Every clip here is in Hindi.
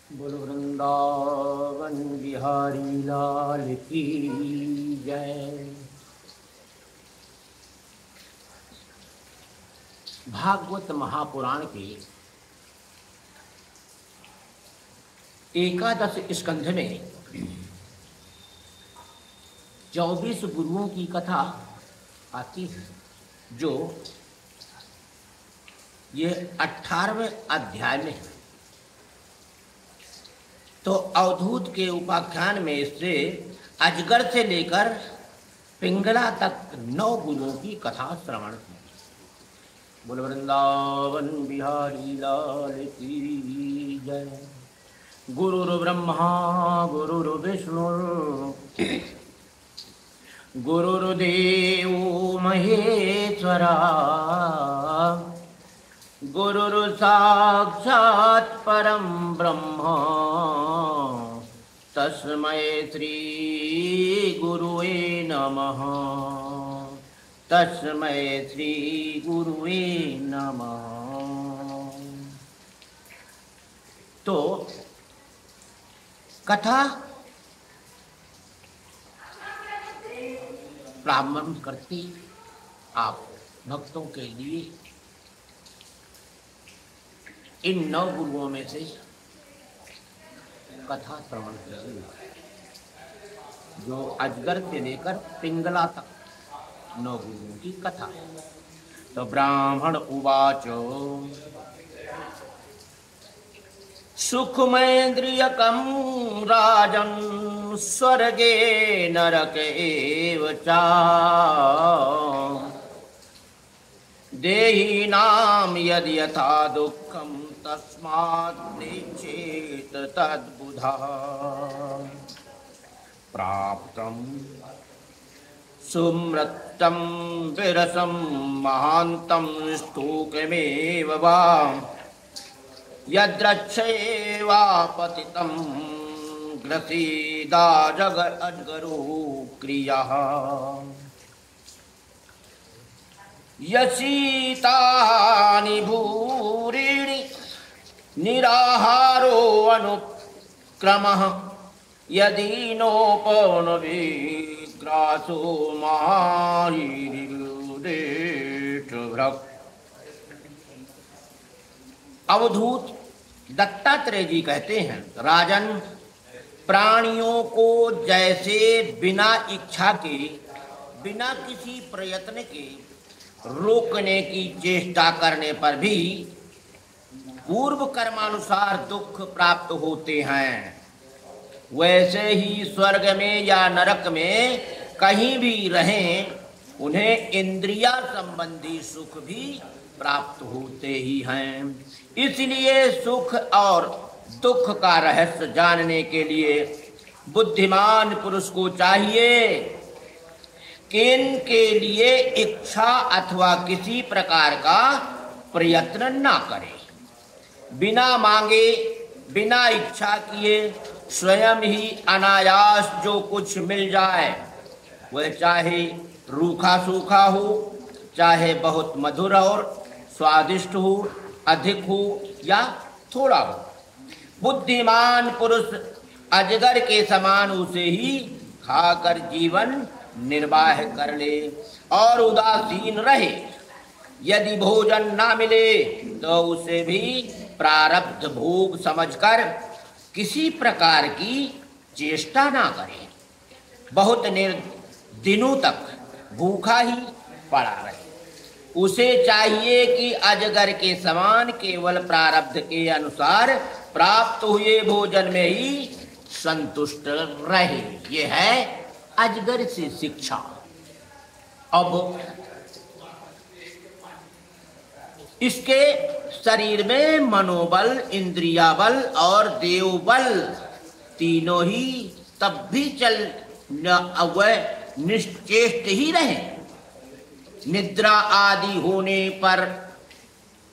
बोल वृंदावन बिहारी लाल की जय। भागवत महापुराण के एकादश स्कंध में 24 गुरुओं की कथा आती है, जो ये 18वें अध्याय में है। तो अवधूत के उपाख्यान में इससे अजगर से लेकर पिंगला तक 9 गुरुओं की कथा श्रवण की। बोल वृंदावन बिहारी लाल की जय। गुरुर्ब्रह्मा गुरुर्विष्णु गुरुर्देव महेश्वरा गुरुर् साक्षात् परं ब्रह्म तस्मै श्री गुरुवे नमः। तस्मै श्री गुरुवे नमः। तो कथा प्रारंभ करती आप भक्तों के लिए इन 9 गुरुओं में से कथा श्रवण करेंगे, जो अजगर से लेकर पिंगला तक 9 गुरुओं की कथा है। तो ब्राह्मण उवाच सुखमेन्द्रियकं राजन् स्वर्गे नरके एव च देहिनां यदि यथा दुःखं तस्मात् नेच्छेत् तद्बुधः। प्राप्तं सुमृतं विरसं महान्तं स्तूकमेव वा यद्रक्षेवा पतितं ग्रसीदा अजगरो क्रियः। यशीतानि भूरिणि निराहारो अनुक्रमः यदि नोपवनविग्रासो महारीरिदेशभृक्। अवधूत दत्तात्रेय जी कहते हैं, राजन, प्राणियों को जैसे बिना इच्छा के, बिना किसी प्रयत्न के रोकने की चेष्टा करने पर भी पूर्व कर्मानुसार दुख प्राप्त होते हैं, वैसे ही स्वर्ग में या नरक में कहीं भी रहें, उन्हें इंद्रिया संबंधी सुख भी प्राप्त होते ही हैं। इसलिए सुख और दुख का रहस्य जानने के लिए बुद्धिमान पुरुष को चाहिए कि इनके लिए इच्छा अथवा किसी प्रकार का प्रयत्न ना करे। बिना मांगे, बिना इच्छा किए स्वयं ही अनायास जो कुछ मिल जाए, वह चाहे रूखा सूखा हो, चाहे बहुत मधुर और स्वादिष्ट हो, अधिक हो या थोड़ा हो, बुद्धिमान पुरुष अजगर के समान उसे ही खाकर जीवन निर्वाह कर ले और उदासीन रहे। यदि भोजन ना मिले तो उसे भी प्रारब्ध भोग समझकर किसी प्रकार की चेष्टा ना करे, बहुत दिनों तक भूखा ही पड़ा रहे। उसे चाहिए कि अजगर के समान केवल प्रारब्ध के अनुसार प्राप्त हुए भोजन में ही संतुष्ट रहे। ये है अजगर से शिक्षा। अब इसके शरीर में मनोबल, इंद्रिया बल और देवबल तीनों ही तब भी वह निश्चेष्ट ही रहे। निद्रा आदि होने पर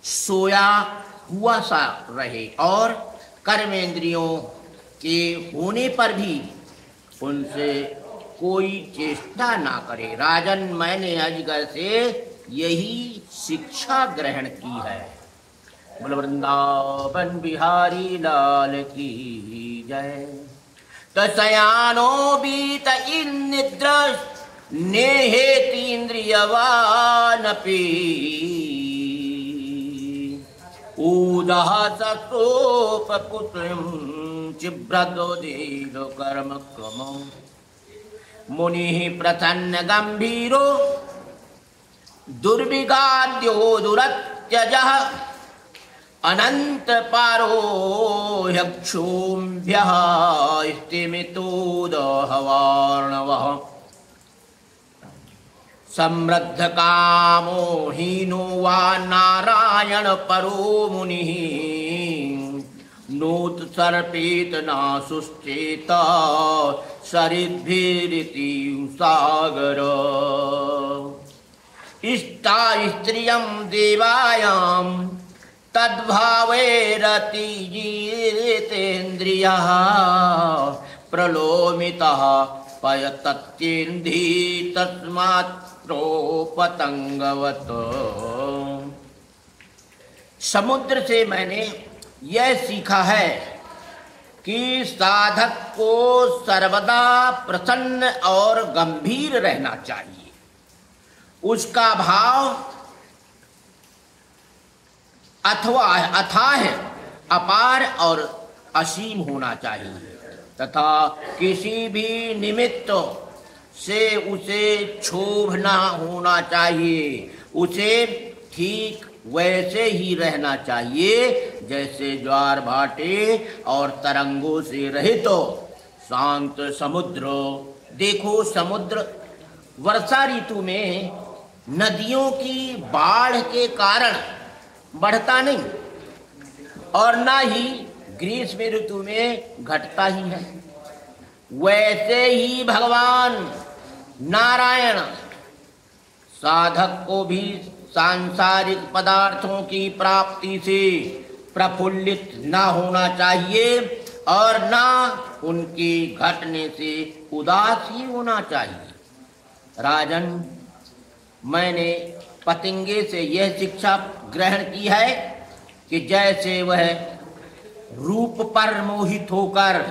सोया हुआ सा रहे और कर्मेंद्रियों के होने पर भी उनसे कोई चेष्टा ना करे। राजन, मैंने अजगर से यही शिक्षा ग्रहण की है। बोल वृंदावन बिहारी लाल की जय। तसयानो बीत निद्र नेहेतीन्द्रियवानपि ऊदः सतोपपुत्रं चिब्रदोदीरो कर्म क्रमो मुनिः प्रसन्न गंभीरो दुर्विगाद्यो दुरत्यजः अनंत पारो यक्षोभ्यः स्तिमितोदहवार्णवः समृद्ध कामो हीनो वा नारायण परो मुनिः नोत सर्पेत नासुश्चेत सरिद्भिरिति सागर इष्टा स्त्रियं देवायां तद्भावैरतिजीतेन्द्रियः प्रलोमितः पयतत्येन्धी तस्मात् पतंगवत। समुद्र से मैंने यह सीखा है कि साधक को सर्वदा प्रसन्न और गंभीर रहना चाहिए। उसका भाव अथाह अपार और असीम होना चाहिए तथा किसी भी निमित्त से उसे क्षोभ न होना चाहिए। उसे ठीक वैसे ही रहना चाहिए जैसे ज्वार भाटे और तरंगों से रहित हो शांत समुद्र। देखो समुद्र वर्षा ऋतु में नदियों की बाढ़ के कारण बढ़ता नहीं और न ही ग्रीष्म ऋतु में घटता ही है। वैसे ही भगवान नारायण साधक को भी सांसारिक पदार्थों की प्राप्ति से प्रफुल्लित न होना चाहिए और न उनके घटने से उदास ही होना चाहिए। राजन, मैंने पतंगे से यह शिक्षा ग्रहण की है कि जैसे वह रूप पर मोहित होकर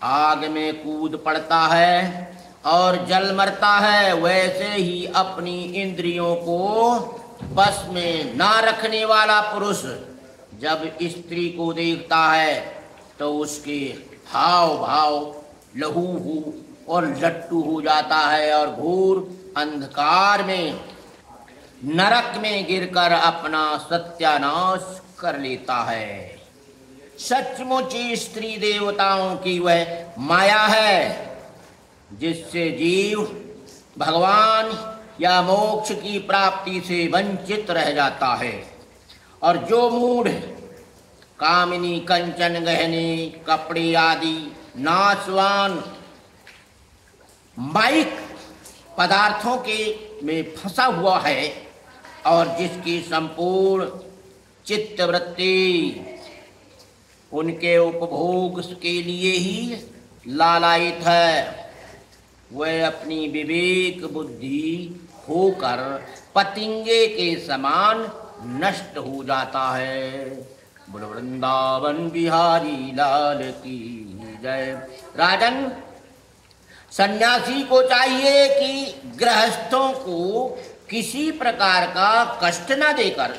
आग में कूद पड़ता है और जल मरता है, वैसे ही अपनी इंद्रियों को बस में ना रखने वाला पुरुष जब स्त्री को देखता है तो उसके हाव भाव लहू और लट्टू हो जाता है और घोर अंधकार में नरक में गिरकर अपना सत्यानाश कर लेता है। सचमुच स्त्री देवताओं की वह माया है जिससे जीव भगवान या मोक्ष की प्राप्ति से वंचित रह जाता है। और जो मूढ़ कामिनी कंचन गहने कपड़े आदि नाशवान माइक पदार्थों के में फंसा हुआ है और जिसकी संपूर्ण चित्तवृत्ति उनके उपभोग के लिए ही लालायित है, वह अपनी विवेक बुद्धि होकर पतंगे के समान नष्ट हो जाता है। बोलो वृंदावन बिहारी लाल की जय। राजन, सन्यासी को चाहिए कि गृहस्थों को किसी प्रकार का कष्ट न देकर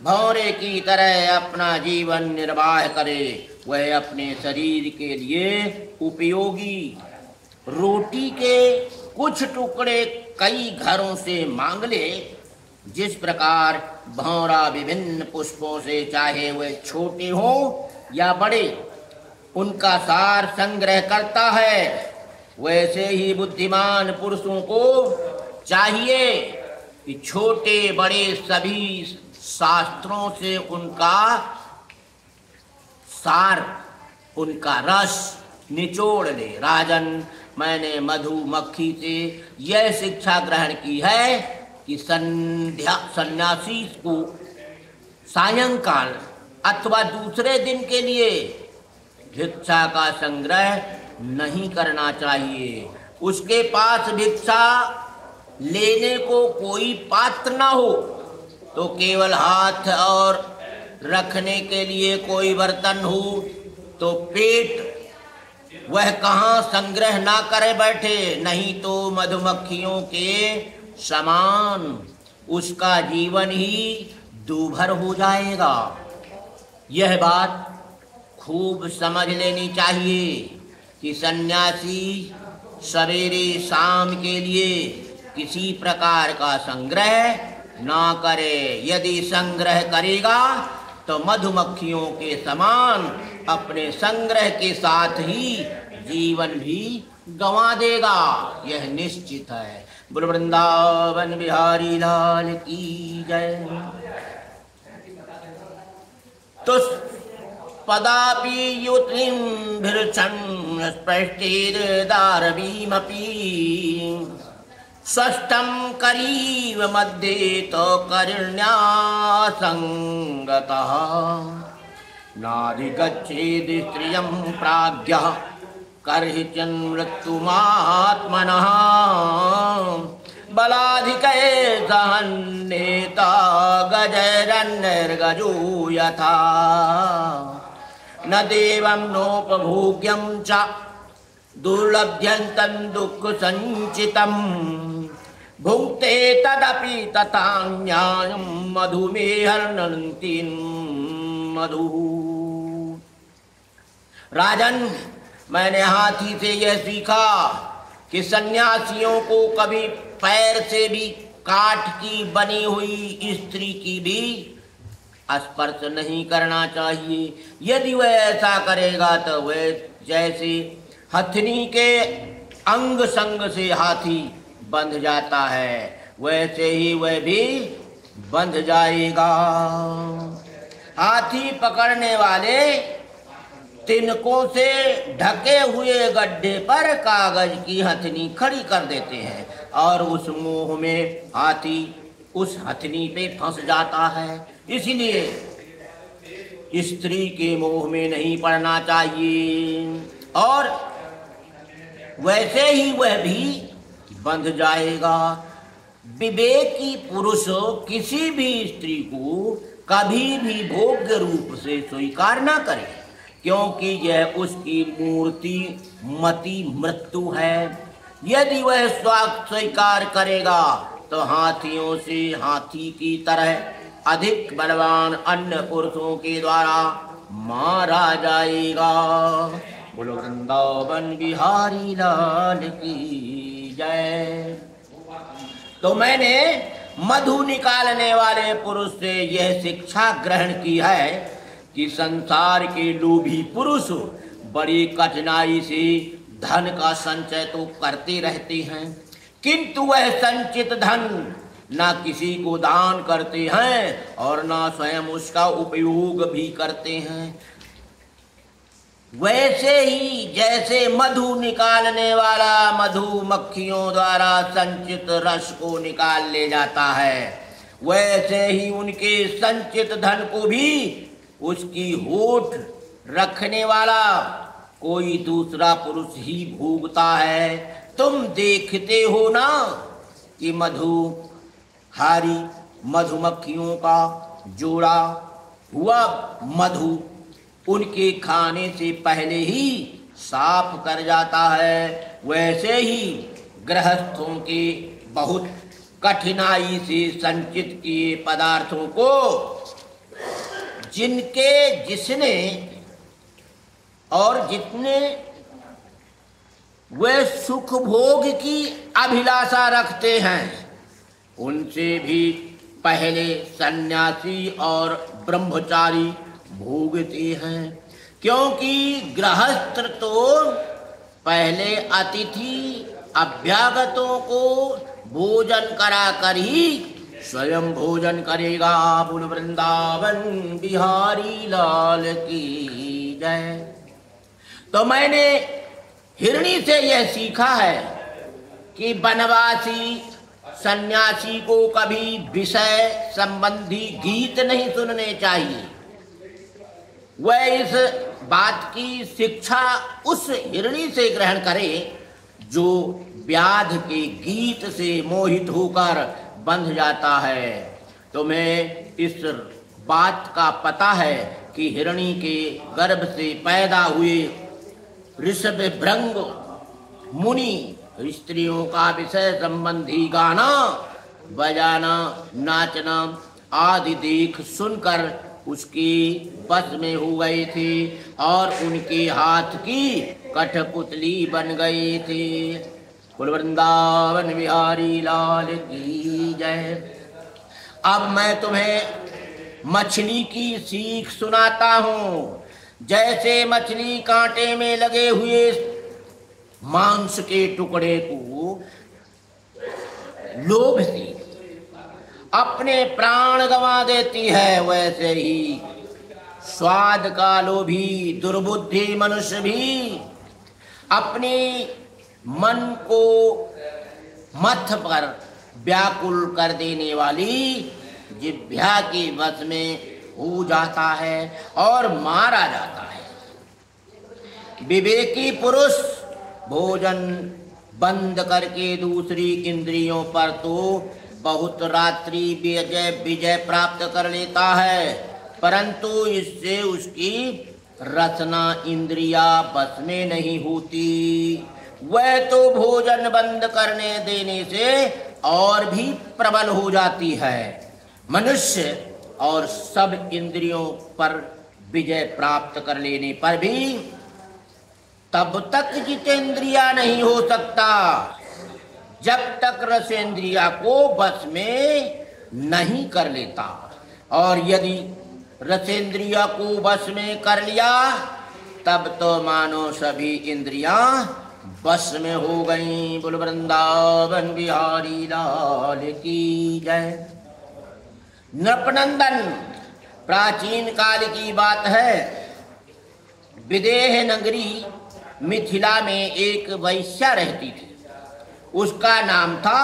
भौरे की तरह अपना जीवन निर्वाह करे। वह अपने शरीर के लिए उपयोगी रोटी के कुछ टुकड़े कई घरों से मांग ले। जिस प्रकार भौरा विभिन्न पुष्पों से, चाहे वे छोटे हों या बड़े, उनका सार संग्रह करता है, वैसे ही बुद्धिमान पुरुषों को चाहिए कि छोटे बड़े सभी शास्त्रों से उनका सार, उनका रस निचोड़ ले। राजन, मैंने मधुमक्खी से यह शिक्षा ग्रहण की है कि सन्यासी को सायंकाल अथवा दूसरे दिन के लिए भिक्षा का संग्रह नहीं करना चाहिए। उसके पास भिक्षा लेने को कोई पात्र न हो तो केवल हाथ और रखने के लिए कोई बर्तन हो तो पेट वह कहाँ संग्रह ना करे बैठे, नहीं तो मधुमक्खियों के समान उसका जीवन ही दूभर हो जाएगा। यह बात खूब समझ लेनी चाहिए कि सन्यासी सवेरे शाम के लिए किसी प्रकार का संग्रह ना करे। यदि संग्रह करेगा तो मधुमक्खियों के समान अपने संग्रह के साथ ही जीवन भी गंवा देगा, यह निश्चित है। बोल वृंदावन बिहारी लाल की जय। तो पदापि युतिं भिर्छन् स्पष्टिर्दारवीमपि षष्ठं करीव मध्ये तो करिण्या संगतः नाधिगच्छेद स्त्रियं प्राज्ञः कर्हिचिन् मृत्युमात्मनः बलाधिके सहन्नेता गजैरन्निर्गजो यथा न देवं नोपभोग्यं च दुर्लभ्यन्तं दुःख संचितं भुङ्क्ते तदपि तथा न्यायं मधुमेहर्नन्ति मधु। राजन, मैंने हाथी से यह सीखा कि सन्यासियों को कभी पैर से भी काठ की बनी हुई स्त्री की भी स्पर्श नहीं करना चाहिए। यदि वह ऐसा करेगा तो वह जैसे हथनी के अंग संग से हाथी बंध जाता है, वैसे ही वह भी बंध जाएगा। हाथी पकड़ने वाले तिनकों से ढके हुए गड्ढे पर कागज की हथनी खड़ी कर देते हैं और उस मोह में हाथी उस हथनी पे फंस जाता है। इसलिए स्त्री के मोह में नहीं पड़ना चाहिए और वैसे ही वह भी बंध जाएगा। विवेकी पुरुष किसी भी स्त्री को कभी भी भोग्य रूप से स्वीकार न करे, क्योंकि यह उसकी मूर्ति मति मृत्यु है। यदि वह स्वीकार करेगा तो हाथियों से हाथी की तरह अधिक बलवान अन्य पुरुषों के द्वारा मारा जाएगा। बोलो वृंदावन बिहारी लाल की जय। तो मैंने मधु निकालने वाले पुरुष से यह शिक्षा ग्रहण की है कि संसार के लोभी पुरुष बड़ी कठिनाई से धन का संचय तो करते रहते हैं, किंतु वह संचित धन ना किसी को दान करते हैं और ना स्वयं उसका उपयोग भी करते हैं। वैसे ही जैसे मधु निकालने वाला मधुमक्खियों द्वारा संचित रस को निकाल ले जाता है, वैसे ही उनके संचित धन को भी उसकी होठ रखने वाला कोई दूसरा पुरुष ही भोगता है। तुम देखते हो ना कि मधुहारी मधुमक्खियों का जोड़ा हुआ मधु उनके खाने से पहले ही साफ कर जाता है, वैसे ही गृहस्थों के बहुत कठिनाई से संचित किए पदार्थों को जिसने और जितने वे सुख भोग की अभिलाषा रखते हैं उनसे भी पहले सन्यासी और ब्रह्मचारी भोगते हैं, क्योंकि गृहस्थ तो पहले अतिथि अभ्यागतों को भोजन कराकर ही स्वयं भोजन करेगा। बोल वृंदावन बिहारी लाल की जय। तो मैंने हिरणी से यह सीखा है कि वनवासी सन्यासी को कभी विषय संबंधी गीत नहीं सुनने चाहिए। वह इस बात की शिक्षा उस हिरणी से ग्रहण करे जो व्याध के गीत से मोहित होकर बंध जाता है। तो मैं इस बात का पता है कि हिरणी के गर्भ से पैदा हुए ऋषभ भृंग मुनि स्त्रियों का विषय संबंधी गाना बजाना नाचना आदि देख सुनकर उसके बस में हो गए थे और उनके हाथ की कठपुतली बन गए थे। कुल वृंदावन बिहारी लाल की जय। अब मैं तुम्हें मछली की सीख सुनाता हूँ। जैसे मछली कांटे में लगे हुए मांस के टुकड़े को लोभ से अपने प्राण गंवा देती है, वैसे ही स्वाद का लोभी दुर्बुद्धि मनुष्य भी अपने मन को मथ पर व्याकुल कर देने वाली जिह्वा के वश में हो जाता है और मारा जाता है। विवेकी पुरुष भोजन बंद करके दूसरी इंद्रियों पर तो बहुत रात्रि विजय प्राप्त कर लेता है, परंतु इससे उसकी रसना इंद्रिया बस में नहीं होती। वह तो भोजन बंद करने देने से और भी प्रबल हो जाती है। मनुष्य और सब इंद्रियों पर विजय प्राप्त कर लेने पर भी तब तक जितेंद्रिया नहीं हो सकता जब तक रसेंद्रिया को बस में नहीं कर लेता, और यदि रसेंद्रिया को बस में कर लिया तब तो मानो सभी इंद्रियां बस में हो गई। बोल वृंदावन बिहारी लाल की जय। नृपनंदन प्राचीन काल की बात है। विदेह नगरी मिथिला में एक वैश्या रहती थी। उसका नाम था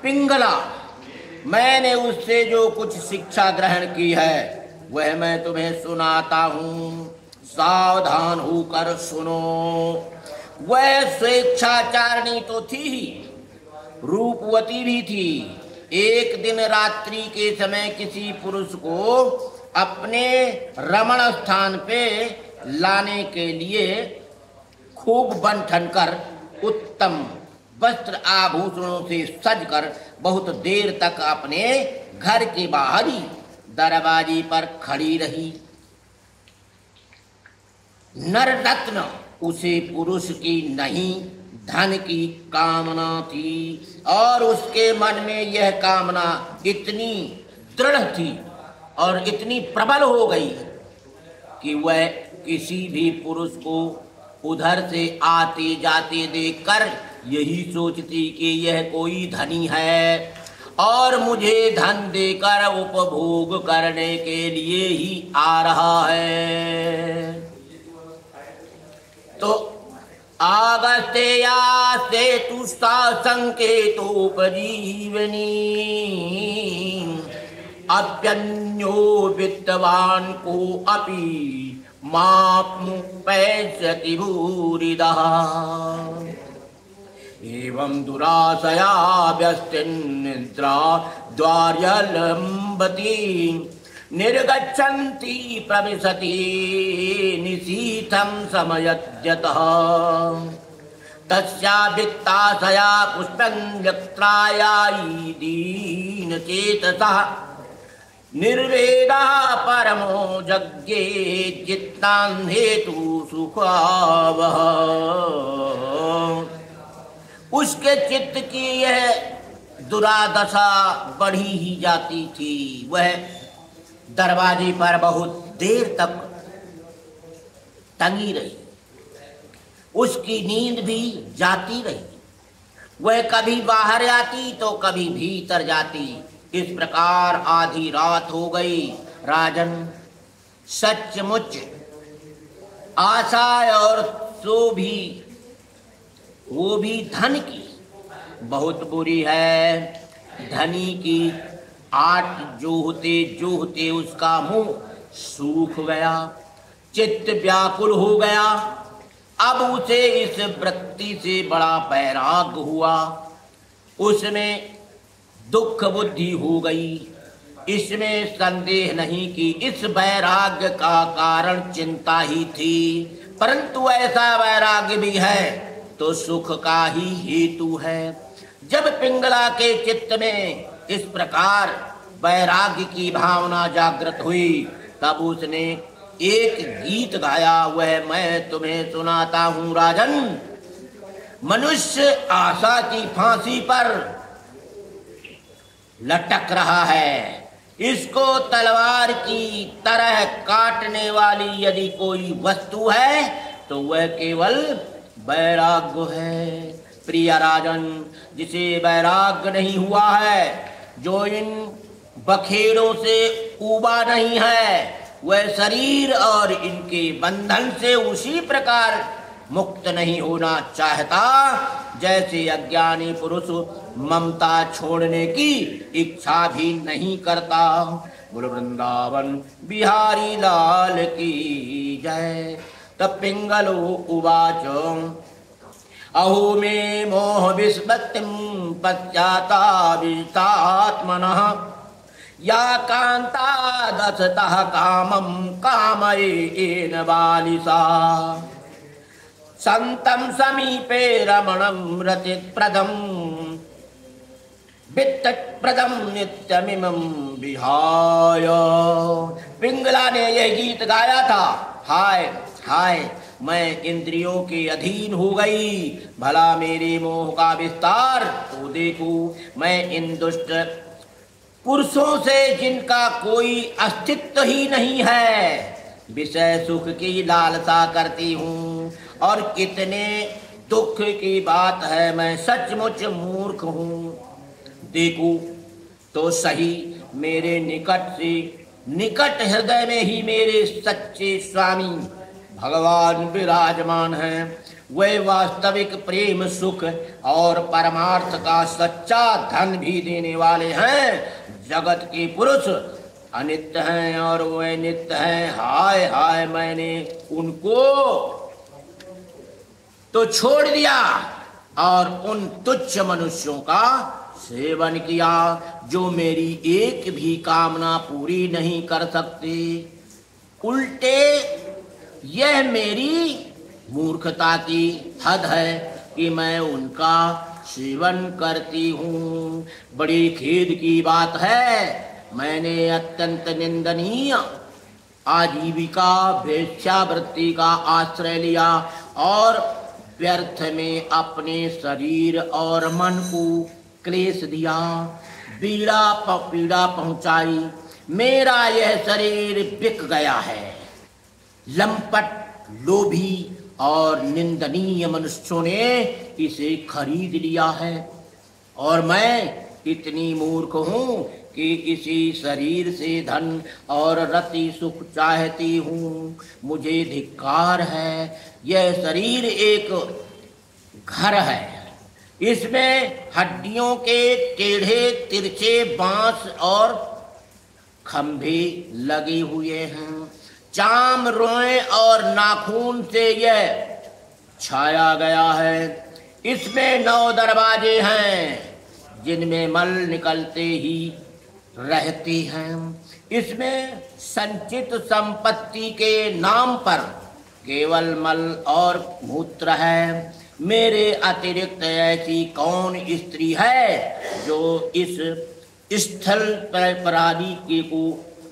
पिंगला। मैंने उससे जो कुछ शिक्षा ग्रहण की है वह मैं तुम्हें सुनाता हूँ, सावधान होकर सुनो। वह स्वेच्छाचारिणी तो थी ही, रूपवती भी थी। एक दिन रात्रि के समय किसी पुरुष को अपने रमण स्थान पे लाने के लिए खूब बंठन कर उत्तम वस्त्र आभूषणों से सजकर बहुत देर तक अपने घर के बाहर ही दरवाजे पर खड़ी रही। नर रत्न उसे पुरुष की नहीं धन की कामना थी, और उसके मन में यह कामना इतनी दृढ़ थी और इतनी प्रबल हो गई कि वह किसी भी पुरुष को उधर से आते जाते देखकर यही सोचती कि यह कोई धनी है और मुझे धन देकर उपभोग करने के लिए ही आ रहा है। तो आगस्त्या से तुष्टा संकेतोपजीवनी अप्यन्यो वित्तवान को अपि माप्नुपैस्यति भूरिदः एवं दुराशया व्यस्तिन्निद्रा द्वार्यलम्बती निर्गच्छन्ति प्रविशति निशीथं समयत्यतः तस्या वित्ताशया पुष्पं व्यक्त्रायायी दीनचेतसः निर्वेदः परमो यज्ञे जित्तान् हेतु सुखावह। उसके चित्त की यह दुरादशा बढ़ी ही जाती थी। वह दरवाजे पर बहुत देर तक टंगी रही, उसकी नींद भी जाती रही। वह कभी बाहर आती तो कभी भीतर जाती। इस प्रकार आधी रात हो गई। राजन, सचमुच आशा और सो भी वो भी धन की बहुत बुरी है। धनी की आठ जोहते उसका मुंह सूख गया, चित्त व्याकुल हो गया। अब उसे इस वृत्ति से बड़ा वैराग्य हुआ। उसमें दुख बुद्धि हो गई। इसमें संदेह नहीं कि इस वैराग्य का कारण चिंता ही थी, परंतु ऐसा वैराग्य भी है तो सुख का ही हेतु है। जब पिंगला के चित्त में इस प्रकार वैराग्य की भावना जागृत हुई, तब उसने एक गीत गाया, वह मैं तुम्हें सुनाता हूं। राजन, मनुष्य आशा की फांसी पर लटक रहा है, इसको तलवार की तरह काटने वाली यदि कोई वस्तु है तो वह केवल वैराग्य है। प्रिय राजन, जिसे वैराग्य नहीं हुआ है, जो इन बखेड़ों से उबा नहीं है, वह शरीर और इनके बंधन से उसी प्रकार मुक्त नहीं होना चाहता जैसे अज्ञानी पुरुष ममता छोड़ने की इच्छा भी नहीं करता। बोलो वृंदावन बिहारी लाल की जय। तब पिंगलो उवाच अहो मे मोह विस्मृतिं पश्चातात्मनः या कांता दशतः कामं कामयेन बालिसा संतं समीपे रमणं रतिप्रदं वित्तप्रदं नित्यमिमं विहाय। पिंगला ने यह गीत गाया था, हाय हाय मैं इंद्रियों के अधीन हो गई, भला मेरे मोह का विस्तार तो देखो। मैं इन दुष्ट पुरुषों से जिनका कोई अस्तित्व ही नहीं है, विषय सुख की लालसा करती हूँ, और कितने दुख की बात है, मैं सचमुच मूर्ख हूँ। देखो तो सही, मेरे निकट से निकट हृदय में ही मेरे सच्चे स्वामी भगवान विराजमान हैं। वे वास्तविक प्रेम सुख और परमार्थ का सच्चा धन भी देने वाले हैं। जगत के पुरुष अनित्य हैं और वे नित्य हैं। हाय हाय मैंने उनको तो छोड़ दिया और उन तुच्छ मनुष्यों का सेवन किया जो मेरी एक भी कामना पूरी नहीं कर सकते। उल्टे यह मेरी मूर्खता की हद है कि मैं उनका सेवन करती हूँ। बड़ी खेद की बात है, मैंने अत्यंत निंदनीय आजीविका वेश्यावृत्ति का आश्रय लिया और व्यर्थ में अपने शरीर और मन को क्लेश दिया, पीड़ा पहुंचाई। मेरा यह शरीर बिक गया है। लंपट, लोभी और निंदनीय मनुष्यों ने इसे खरीद लिया है, और मैं इतनी मूर्ख हूँ कि इसी शरीर से धन और रति सुख चाहती हूँ। मुझे धिक्कार है। यह शरीर एक घर है, इसमें हड्डियों के टेढ़े तिरछे बांस और खंभे लगे हुए हैं। चाम, रोए और नाखून से यह छाया गया है। इसमें 9 दरवाजे हैं जिनमें मल निकलते ही रहती हैं। इसमें संचित संपत्ति के नाम पर केवल मल और मूत्र है। मेरे अतिरिक्त ऐसी कौन स्त्री है जो इस स्थल प्राणी को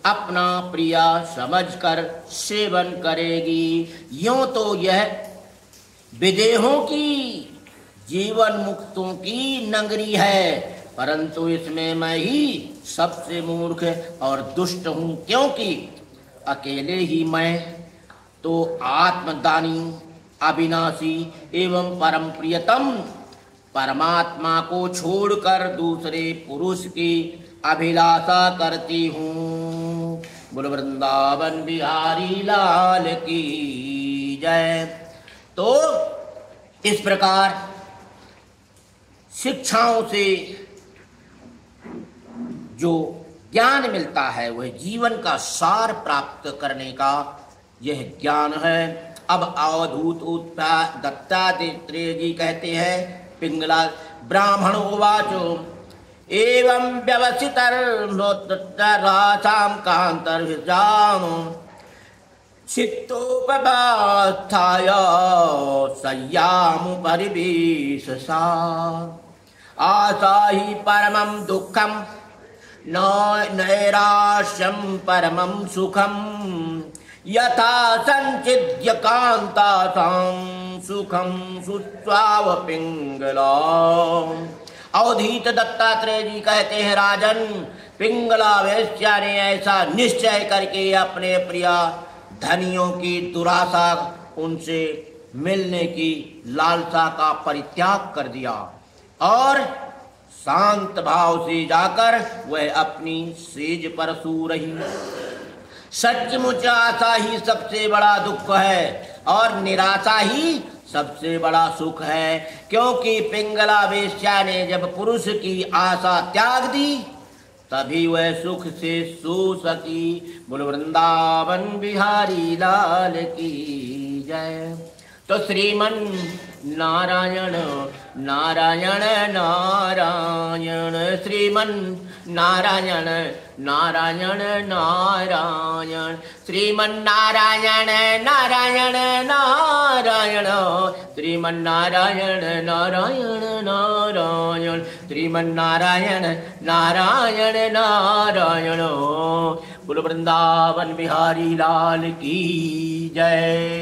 अपना प्रिया समझकर सेवन करेगी। यूं तो यह विदेहों की, जीवन मुक्तों की नगरी है, परंतु इसमें मैं ही सबसे मूर्ख और दुष्ट हूँ, क्योंकि अकेले ही मैं तो आत्मदानी, अविनाशी एवं परम प्रियतम परमात्मा को छोड़कर दूसरे पुरुष की अभिलाषा करती हूँ। बोल वृंदावन बिहारी लाल की जय। तो इस प्रकार शिक्षाओं से जो ज्ञान मिलता है वह जीवन का सार प्राप्त करने का यह ज्ञान है। अब अवधूत दत्तात्रेय जी कहते हैं, पिंगला ब्राह्मण उवाचो एवं व्यवसितर्नोत्तरासां कान्तर्विजाम चित्तोपवास्थाय शय्यामुपरिवेशसा। आशा हि परमं दुःखं नैराश्यं परमं सुखं यथा संचिद्य कान्तासां सुखं सुस्वाव पिंगला। अवधूत दत्तात्रेय जी कहते हैं, राजन, पिंगला वेश्या ने ऐसा निश्चय करके अपने प्रिया धनियों की दुराशा, उनसे मिलने की लालसा का परित्याग कर दिया और शांत भाव से जाकर वह अपनी सेज पर सो रही। सचमुच आशा ही सबसे बड़ा दुख है और निराशा ही सबसे बड़ा सुख है, क्योंकि पिंगला वेश्या ने जब पुरुष की आशा त्याग दी तभी वह सुख से सो सकी। बोल वृंदावन बिहारी लाल की जय। तो श्रीमन नारायण नारायण नारायण, श्रीमन नारायण नारायण नारायण, श्रीमन नारायण नारायण नारायण, श्रीमन नारायण नारायण नारायण, श्रीमन नारायण नारायण नारायण। बोल वृंदावन बिहारी लाल की जय।